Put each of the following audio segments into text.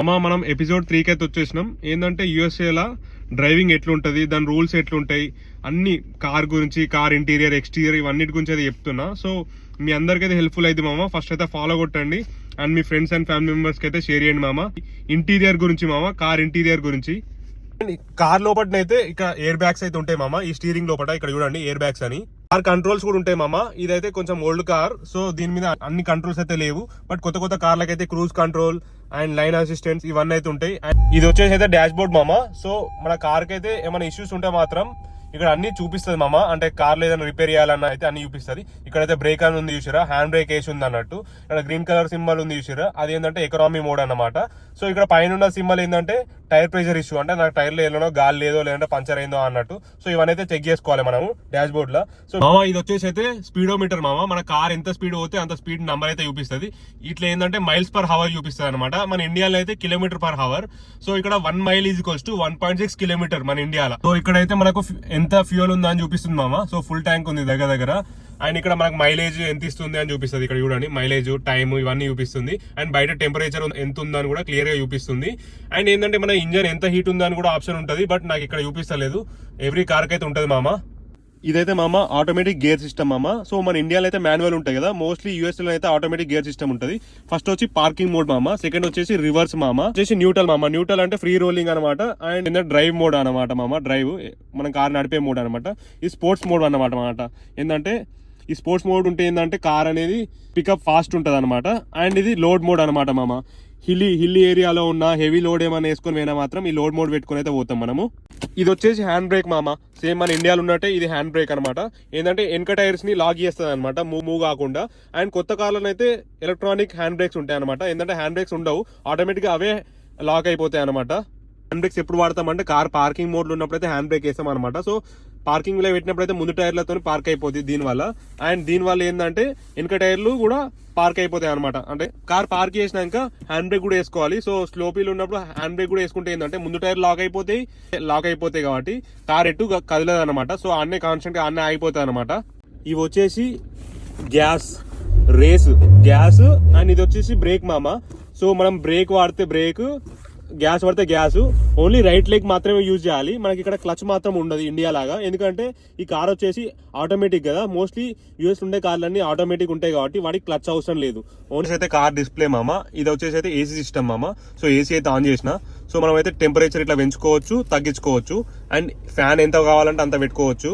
అమ్మా మనం ఎపిసోడ్ 3 కి అయితే వచ్చేసినాం. ఏంటంటే యూఎస్ఏలా డ్రైవింగ్ ఎట్లుంటది, దాని రూల్స్ ఎట్లుంటాయి, అన్ని కార్ గురించి, కార్ ఇంటీరియర్ ఎక్స్టీరియర్ ఇవన్నిటి గురించి అయితే చెప్తున్నా. సో మీ అందరికైతే హెల్ప్ఫుల్ అయితే మామ. ఫస్ట్ అయితే ఫాలో కొట్టండి and me friends and family మెంబర్స్కి అయితే షేర్ చేయండి మామ. ఇంటీరియర్ గురించి మామ, కార్ ఇంటీరియర్ గురించి. కార్ లోపలనైతే ఇక్కడ ఎయిర్ బ్యాగ్స్ అయితే ఉంటాయి మామ. ఈ స్టీరింగ్ లోపల ఇక్కడ చూడండి ఎయిర్ బ్యాగ్స్ అని. కార్ కంట్రోల్స్ కూడా ఉంటాయి మామ. ఇదైతే కొంచెం ఓల్డ్ కార్, సో దీని మీద అన్ని కంట్రోల్స్ అయితే లేవు. బట్ కొత్త కొత్త కార్లకి అయితే cruise control and line assistants ఇవన్నీ అయితే ఉంటాయి. ఇది వచ్చేసి అయితే డాష్ బోర్డ్ మామ. సో మన కార్ కి అయితే ఏమైనా ఇష్యూస్ ఉంటే మాత్రం ఇక్కడ అన్ని చూపిస్తుంది మామ. అంటే కార్లో ఏదైనా రిపేర్ చేయాలన్నా అయితే అన్ని చూపిస్తుంది. ఇక్కడైతే బ్రేక్ అని ఉంది చూసారా, హ్యాండ్ బ్రేక్ వేసి ఉంది అన్నట్టు. ఇక్కడ గ్రీన్ కలర్ సింబల్ ఉంది చూసారా, అది ఏంటంటే ఎకనామీ మోడ్ అన్నమాట. సో ఇక్కడ పైన ఉన్న సింబల్ ఏంటంటే టైర్ ప్రెషర్ ఇష్యూ, అంటే నాకు టైర్లో ఏదో గాలి లేదో లేదంటే పంచర్ అయిందో అన్నట్టు. సో ఇవన్నీ అయితే చెక్ చేసుకోవాలి మనము డాష్ బోర్డ్ లో. సో మామ ఇది వచ్చేసి అయితే స్పీడోమీటర్ మామ. మన కార్ ఎంత స్పీడ్ పోతే అంత స్పీడ్ నంబర్ అయితే చూపిస్తుంది. ఇట్లా ఏంటంటే మైల్స్ పర్ హవర్ చూపిస్తుంది అనమాట. మన ఇండియాలో అయితే కిలోమీటర్ పర్ హవర్. సో ఇక్కడ 1 mile is equals to 1.6 kilometre మన ఇండియాలో. సో ఇక్కడైతే మనకు ఎంత ఫ్యూయల్ ఉందా అని చూపిస్తుంది మామ. సో ఫుల్ ట్యాంక్ ఉంది దగ్గర. అండ్ ఇక్కడ మనకు మైలేజ్ ఎంత ఇస్తుంది అని చూపిస్తుంది. ఇక్కడ చూడండి మైలేజ్, టైమ్ ఇవన్నీ చూపిస్తుంది. అండ్ బయట టెంపరేచర్ ఎంత ఉందని కూడా క్లియర్ గా చూపిస్తుంది. అండ్ ఏంటంటే మన ఇంజన్ ఎంత హీట్ ఉందని కూడా ఆప్షన్ ఉంటుంది. బట్ నాకు ఇక్కడ చూపిస్తలేదు. ఎవ్రీ కార్ కి అయితే ఉంటుంది మామ. ఇదైతే మామ ఆటోమేటిక్ గేర్ సిస్టమ్ మామ. సో మన ఇండియాలో అయితే మాన్యువల్ ఉంటాయి కదా, మోస్ట్లీ యూఎస్ లో అయితే ఆటోమేటిక్ గేర్ సిస్టమ్ ఉంటుంది. ఫస్ట్ వచ్చి పార్కింగ్ మోడ్ మామ, సెకండ్ వచ్చేసి రివర్స్ మామ, వచ్చేసి న్యూట్రల్ మామ. న్యూట్రల్ అంటే ఫ్రీ రోలింగ్ అనమాట. అండ్ ఏంటంటే డ్రైవ్ మోడ్ అనమాట మామ. డ్రైవ్ మనం కార్ నడిపే మోడ్ అనమాట. ఈ స్పోర్ట్స్ మోడ్ అనమాట. ఏంటంటే ఈ స్పోర్ట్స్ మోడ్ ఉంటే ఏంటంటే కార్ అనేది పికప్ ఫాస్ట్ ఉంటుంది అనమాట. అండ్ ఇది లోడ్ మోడ్ అనమాట మామ. హిల్లీ ఏరియాలో ఉన్న హెవీ లోడ్ ఏమైనా వేసుకొని పోయినా మాత్రం ఈ లోడ్ మోడ్ పెట్టుకుని అయితే పోతాం మనము. ఇది వచ్చేసి హ్యాండ్ బ్రేక్ మామ. సేమ్ మన ఇండియాలో ఉన్నట్టే ఇది హ్యాండ్ బ్రేక్ అనమాట. ఏంటంటే వెనక టైర్స్ ని లాక్ చేస్తుంది అనమాట, మూవ్ కాకుండా. అండ్ కొత్త కార్లలో అయితే ఎలక్ట్రానిక్ హ్యాండ్ బ్రేక్స్ ఉంటాయి అనమాట. ఏంటంటే హ్యాండ్ బ్రేక్స్ ఉండవు, ఆటోమేటిక్ గా అవే లాక్ అయిపోతాయి అనమాట. హ్యాండ్ బ్రేక్స్ ఎప్పుడు వాడతామంటే కార్ పార్కింగ్ మోడ్ లో ఉన్నప్పుడు అయితే హ్యాండ్ బ్రేక్ వేస్తాం అనమాట. సో పార్కింగ్ లో పెట్టినప్పుడు అయితే ముందు టైర్లతో పార్క్ అయిపోతుంది దీనివల్ల. అండ్ దీనివల్ల ఏంటంటే వెనక టైర్లు కూడా పార్క్ అయిపోతాయి అనమాట. అంటే కార్ పార్క్ చేసినాక హ్యాండ్ బ్రేక్ కూడా వేసుకోవాలి. సో స్లోపీలు ఉన్నప్పుడు హ్యాండ్ బ్రేక్ కూడా వేసుకుంటే ఏంటంటే ముందు టైర్ లాక్ అయిపోతాయి కాబట్టి కార్ ఎటు కదలదు అనమాట. సో అన్నీ కాన్స్టెంట్ గా అన్నీ ఆగిపోతాయి అనమాట. ఇవి వచ్చేసి గ్యాస్ అండ్ ఇది వచ్చేసి బ్రేక్ మామ. సో మనం బ్రేక్ వాడితే బ్రేక్, గ్యాస్ పడితే గ్యాస్. ఓన్లీ రైట్ లెగ్ మాత్రమే యూజ్ చేయాలి. మనకి ఇక్కడ క్లచ్ మాత్రం ఉండదు ఇండియా లాగా. ఎందుకంటే ఈ కార్ వచ్చేసి ఆటోమేటిక్ కదా, మోస్ట్లీ యూఎస్ ఉండే కార్లన్నీ ఆటోమేటిక్ ఉంటాయి కాబట్టి వాటికి క్లచ్ అవసరం లేదు. ఓన్లీ అయితే కార్ డిస్ప్లే మామ. ఇది వచ్చేసి అయితే ఏసీ సిస్టమ్ మామ. సో ఏసీ అయితే ఆన్ చేసిన. సో మనం అయితే టెంపరేచర్ ఇట్లా పెంచుకోవచ్చు, తగ్గించుకోవచ్చు. అండ్ ఫ్యాన్ ఎంత కావాలంటే అంత పెట్టుకోవచ్చు.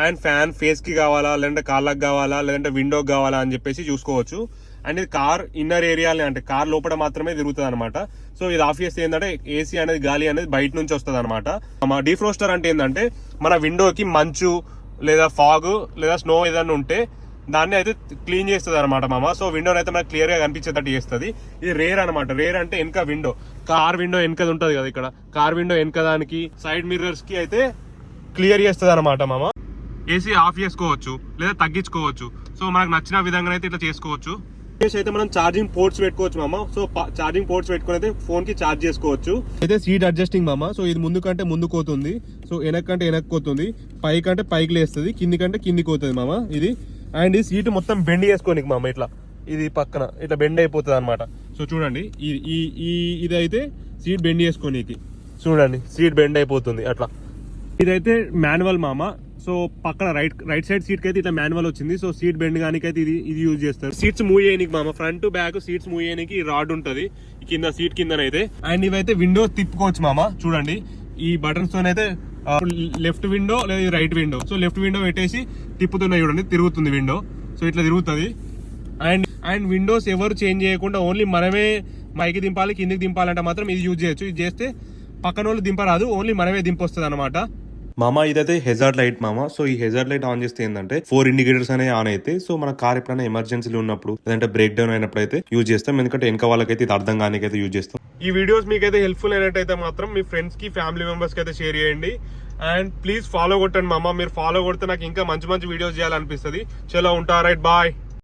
అండ్ ఫ్యాన్ ఫేస్ కి కావాలా, లేదంటే కాళ్ళకి కావాలా, లేదంటే విండోకి కావాలా అని చెప్పేసి చూసుకోవచ్చు. అండ్ ఇది కార్ ఇన్నర్ ఏరియా అంటే కార్ లోపల మాత్రమే తిరుగుతుంది అనమాట. సో ఇది ఆఫ్ చేస్తే ఏంటంటే ఏసీ అనేది, గాలి అనేది బయట నుంచి వస్తుంది అనమాట. డీఫ్రోస్టర్ అంటే ఏంటంటే మన విండోకి మంచు లేదా ఫాగ్ లేదా స్నో ఏదైనా ఉంటే దాన్ని అయితే క్లీన్ చేస్తుంది అనమాట మామ. సో విండోని అయితే మనకు క్లియర్ గా కనిపించేటట్టు చేస్తుంది. ఇది రేర్ అనమాట. రేర్ అంటే వెనక విండో, కార్ విండో వెనకది ఉంటుంది కదా, ఇక్కడ కార్ విండో వెనక దానికి సైడ్ మిర్రర్స్ కి అయితే క్లియర్ చేస్తుంది అనమాట మామ. ఏసీ ఆఫ్ చేసుకోవచ్చు లేదా తగ్గించుకోవచ్చు. సో మనకు నచ్చిన విధంగా అయితే ఇట్లా చేసుకోవచ్చు. అయితే మనం ఛార్జింగ్ పోర్ట్స్ పెట్టుకోవచ్చు మామ. సో ఛార్జింగ్ పోర్ట్స్ పెట్టుకుని అయితే ఫోన్ కి ఛార్జ్ చేసుకోవచ్చు. అయితే సీట్ అడ్జస్టింగ్ మామ. సో ఇది ముందు కంటే ముందుకు పోతుంది, సో వెనక్ కంటే వెనక్కి పోతుంది, పైకి అంటే పైకి లేస్తుంది, కింది కంటే కిందికి పోతుంది మామ ఇది. అండ్ ఈ సీట్ మొత్తం బెండ్ చేసుకోనికి మామ. ఇట్లా ఇది పక్కన ఇట్లా బెండ్ అయిపోతుంది అనమాట. సో చూడండి ఇది అయితే సీట్ బెండ్ చేసుకోనికి, చూడండి సీట్ బెండ్ అయిపోతుంది అట్లా. ఇదైతే మాన్యువల్ మామ. సో పక్కన రైట్ సైడ్ సీట్ కి అయితే ఇట్లా మాన్యువల్ వచ్చింది. సో సీట్ బెండ్ గానికి అయితే ఇది యూజ్ చేస్తారు. సీట్స్ మూవ్ చేయడానికి మామ, ఫ్రంట్ బ్యాక్ సీట్స్ మూవ్ చేయడానికి రాడ్ ఉంటది కింద సీట్ కిందనైతే. అండ్ ఇవైతే విండో తిప్పుకోవచ్చు మామ. చూడండి ఈ బటన్స్ తోనైతే లెఫ్ట్ విండో లేదా right window. So left window పెట్టేసి తిప్పుతున్నాయి చూడండి, తిరుగుతుంది విండో. సో ఇట్లా తిరుగుతుంది. అండ్ విండోస్ ఎవరు చేంజ్ చేయకుండా ఓన్లీ మనమే పైకి దింపాలి, కిందికి దింపాలంటే మాత్రం ఇది యూజ్ చేయొచ్చు. ఇది చేస్తే పక్కన వాళ్ళు దింపరాదు, ఓన్లీ మనమే దింపొస్తుంది అనమాట. మామ ఇదైతే హెజార్డ్ లైట్ మామ. సో ఈ హెజార్డ్ లైట్ ఆన్ చేస్తే ఏంటంటే 4 ఇండికేటర్స్ అనేవి ఆన్ అయితే, సో మన కార్ ఎప్పుడైనా ఎమర్జెన్సీలో ఉన్నప్పుడు లేదంటే బ్రేక్ డౌన్ అయినప్పుడు అయితే యూజ్ చేస్తాం. ఎందుకంటే వెనక వాళ్ళకైతే ఇది అర్థం కానీ అయితే యూజ్ చేస్తాం. ఈ వీడియోస్ మీకైతే హెల్ప్ఫుల్ అయినట్టయితే మాత్రం మీ ఫ్రెండ్స్ కి, ఫ్యామిలీ మెంబర్స్ కి అయితే షేర్ చేయండి. అండ్ ప్లీజ్ ఫాలో కొట్టండి మామ. మీరు ఫాలో కొడితే నాకు ఇంకా మంచి వీడియోస్ చేయాలనిపిస్తుంది. చలో ఉంటా, రైట్, బాయ్.